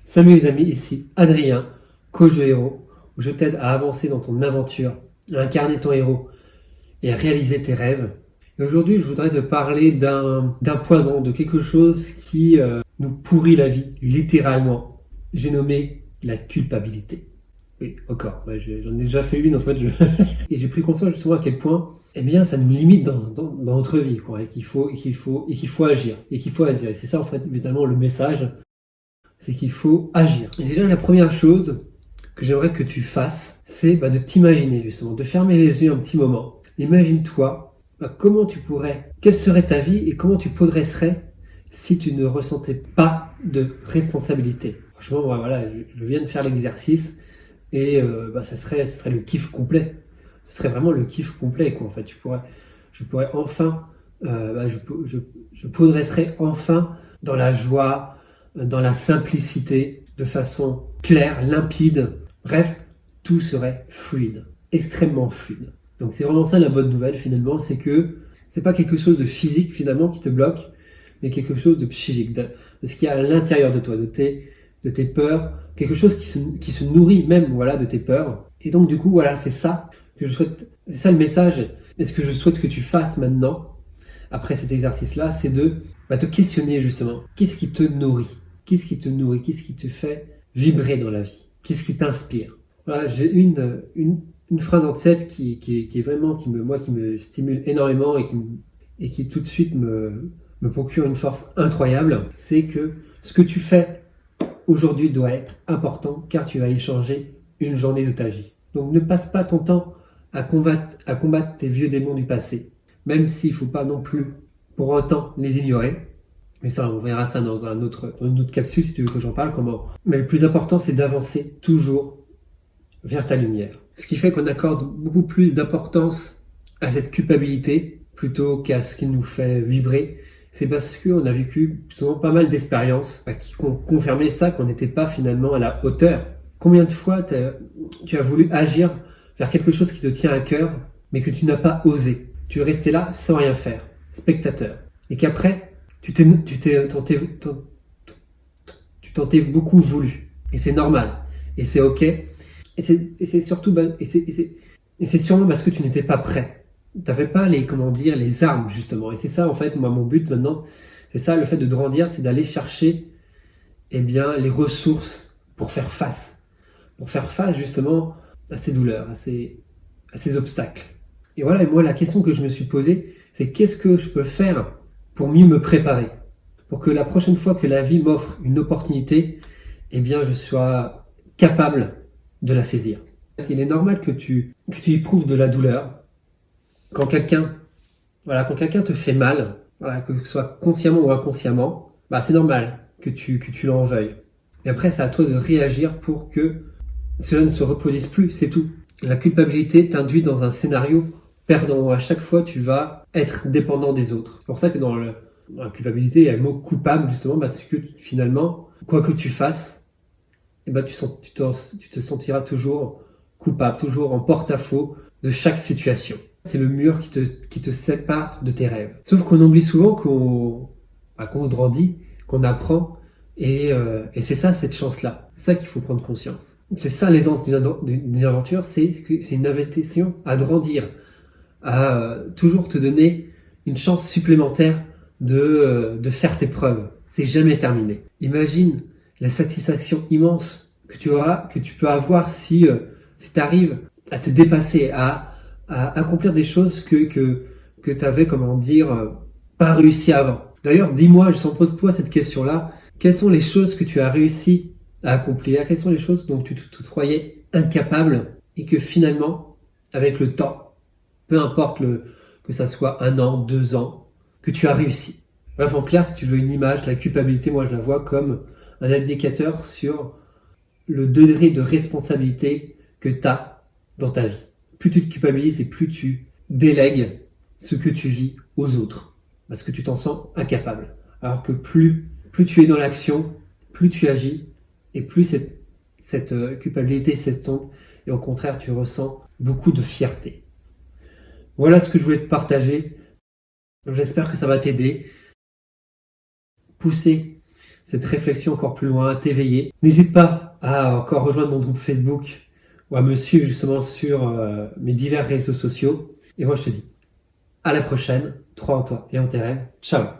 Salut les amis, ici Adrien, coach de héros, où je t'aide à avancer dans ton aventure, à incarner ton héros et à réaliser tes rêves. Et aujourd'hui, je voudrais te parler d'un poison, de quelque chose qui nous pourrit la vie, littéralement. J'ai nommé la culpabilité. Oui, encore, ouais, j'en ai déjà fait une en fait. Et j'ai pris conscience justement à quel point eh bien, ça nous limite dans notre vie, quoi, et qu'il faut agir, et qu'il faut agir. Et c'est ça en fait, évidemment, le message, c'est qu'il faut agir. Et déjà, la première chose que j'aimerais que tu fasses, c'est de t'imaginer justement, de fermer les yeux un petit moment. Imagine-toi comment tu pourrais, quelle serait ta vie et comment tu progresserais si tu ne ressentais pas de responsabilité. Franchement, voilà, je viens de faire l'exercice et ça serait le kiff complet. Ce serait vraiment le kiff complet, quoi. En fait, je pourrais enfin, je progresserais enfin dans la joie, dans la simplicité, de façon claire, limpide. Bref, tout serait fluide, extrêmement fluide. Donc c'est vraiment ça la bonne nouvelle finalement, c'est que c'est pas quelque chose de physique finalement qui te bloque, mais quelque chose de psychique, de ce qu'il y a à l'intérieur de toi, de tes peurs, quelque chose qui se nourrit même voilà de tes peurs. Et donc du coup voilà, c'est ça que je souhaite, c'est ça le message. Et ce que je souhaite que tu fasses maintenant, après cet exercice-là, c'est de te questionner justement. Qu'est-ce qui te nourrit? Qu'est-ce qui te nourrit? Qu'est-ce qui te fait vibrer dans la vie? Qu'est-ce qui t'inspire? Voilà, j'ai une phrase en tête qui est vraiment, qui me stimule énormément et qui tout de suite me procure une force incroyable. C'est que ce que tu fais aujourd'hui doit être important car tu vas y changer une journée de ta vie. Donc ne passe pas ton temps à combattre tes vieux démons du passé, même s'il ne faut pas non plus pour autant les ignorer. Mais ça, on verra ça dans une autre capsule si tu veux que j'en parle, comment. Mais le plus important, c'est d'avancer toujours vers ta lumière. Ce qui fait qu'on accorde beaucoup plus d'importance à cette culpabilité plutôt qu'à ce qui nous fait vibrer. C'est parce qu'on a vécu souvent pas mal d'expériences qui ont confirmé ça, qu'on n'était pas finalement à la hauteur. Combien de fois tu as voulu agir vers quelque chose qui te tient à cœur, mais que tu n'as pas osé. Tu es resté là sans rien faire, spectateur. Et qu'après, tu t'en t'es beaucoup voulu. Et c'est normal. Et c'est ok. Et c'est surtout, et c'est sûrement parce que tu n'étais pas prêt. Tu n'avais pas les armes, justement. Et c'est ça, en fait, moi, mon but maintenant, c'est ça, le fait de grandir, c'est d'aller chercher, les ressources pour faire face. Pour faire face, justement, à ces douleurs, à ces obstacles. Et voilà, et moi, la question que je me suis posée, c'est qu'est-ce que je peux faire pour mieux me préparer? Pour que la prochaine fois que la vie m'offre une opportunité, je sois capable de la saisir. Il est normal que tu éprouves de la douleur quand quelqu'un te fait mal, que ce soit consciemment ou inconsciemment, c'est normal que tu l'en veuilles. Et après, c'est à toi de réagir pour que cela ne se reproduise plus, c'est tout. La culpabilité t'induit dans un scénario perdant où à chaque fois tu vas être dépendant des autres. C'est pour ça que dans la culpabilité, il y a le mot coupable justement parce que finalement, quoi que tu fasses, tu te sentiras toujours coupable, toujours en porte-à-faux de chaque situation. C'est le mur qui te sépare de tes rêves. Sauf qu'on oublie souvent qu'on grandit, qu'on apprend, et c'est ça, cette chance-là. C'est ça qu'il faut prendre conscience. C'est ça l'essence d'une aventure, c'est une invitation à grandir, à toujours te donner une chance supplémentaire de faire tes preuves. C'est jamais terminé. Imagine la satisfaction immense que tu peux avoir si tu arrives à te dépasser, à accomplir des choses que tu avais, pas réussi avant. D'ailleurs, dis-moi, pose-toi cette question-là. Quelles sont les choses que tu as réussi à accomplir? Quelles sont les choses dont tu te croyais incapable et que finalement, avec le temps, peu importe que ça soit 1 an, 2 ans, que tu as réussi. Bref, en clair, si tu veux une image, la culpabilité, moi je la vois comme un indicateur sur le degré de responsabilité que tu as dans ta vie. Plus tu te culpabilises et plus tu délègues ce que tu vis aux autres, parce que tu t'en sens incapable. Alors que plus tu es dans l'action, plus tu agis, et plus cette culpabilité s'estompe, et au contraire, tu ressens beaucoup de fierté. Voilà ce que je voulais te partager. J'espère que ça va t'aider. Pousser cette réflexion encore plus loin, à t'éveiller. N'hésite pas à encore rejoindre mon groupe Facebook ou à me suivre justement sur mes divers réseaux sociaux. Et moi je te dis à la prochaine, crois en toi et en tes rêves. Ciao.